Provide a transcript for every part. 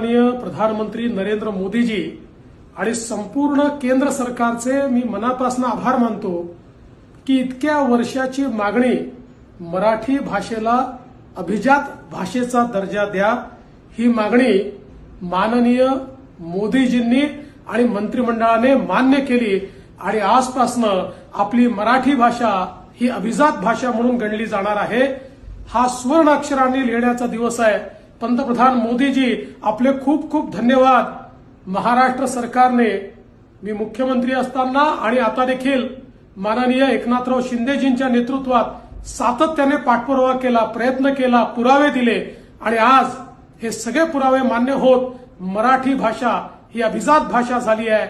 माननीय प्रधानमंत्री नरेंद्र मोदीजी आणि संपूर्ण केंद्र सरकारचे मी मनापासून आभार मानतो की इतक्या वर्षाची मागणी मराठी भाषेला अभिजात भाषेचा दर्जा द्या ही मागणी माननीय मोदीजींनी आणि मंत्रिमंडळाने मान्य केली आणि आजपासून आपली मराठी भाषा ही अभिजात भाषा म्हणून गणली जाणार आहे। हा सुवर्ण अक्षरांनी लिहिण्याचा दिवस आहे। पंतप्रधान मोदीजी आपले खूप खूप धन्यवाद। महाराष्ट्र सरकारने मी मुख्यमंत्री असताना आणि आता देखील माननीय एकनाथराव शिंदेजींच्या नेतृत्वात सातत्याने पाठपुरावा केला, प्रयत्न केला, पुरावे दिले आणि आज हे सगळे पुरावे मान्य होत मराठी भाषा ही अभिजात भाषा झाली आहे।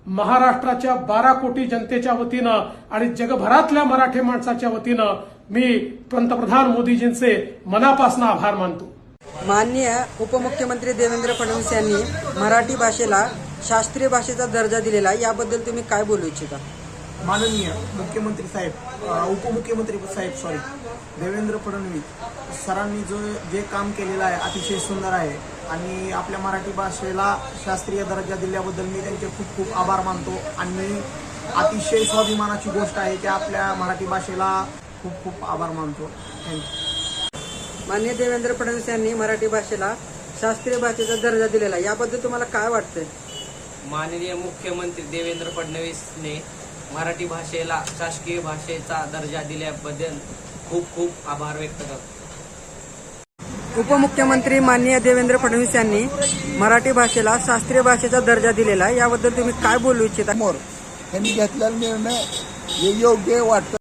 महाराष्ट्राच्या 12 कोटी जनतेच्या वतीनं आणि जगभरातल्या मराठी माणसाच्या वतीनं मी पंतप्रधान मोदीजींचे मनापासून आभार मानतो। माननीय उपमुख्यमंत्री देवेंद्र फडणवीस यांनी मराठी भाषेला शास्त्रीय भाषेचा दर्जा दिलेला, याबद्दल तुम्ही काय बोलू इच्छिता? माननीय मुख्यमंत्री साहेब उपमुख्यमंत्री साहेब देवेंद्र फडणवीस सरांनी जे काम केलेलं आहे अतिशय सुंदर आहे आणि आपल्या मराठी भाषेला शास्त्रीय दर्जा दिल्याबद्दल मी त्यांचे खूप खूप आभार मानतो आणि अतिशय स्वाभिमानाची गोष्ट आहे की आपल्या मराठी भाषेला खूप खूप आभार मानतो। थँक्यू। माननीय देवेंद्र फडणवीस यांनी मराठी भाषेला शास्त्रीय भाषेचा दर्जा दिलेला, याबद्दल तुम्हाला काय वाटतंय? माननीय मुख्यमंत्री देवेंद्र फडणवीसने मराठी भाषेला शासकीय भाषेचा दर्जा दिल्याबद्दल खूप खूप आभार व्यक्त करतो। उपमुख्यमंत्री माननीय देवेंद्र फडणवीस यांनी मराठी भाषेला शास्त्रीय भाषेचा दर्जा दिलेला, याबद्दल तुम्ही काय बोलू इच्छिता? त्यांनी घेतलेला निर्णय हे योग्य वाटतं।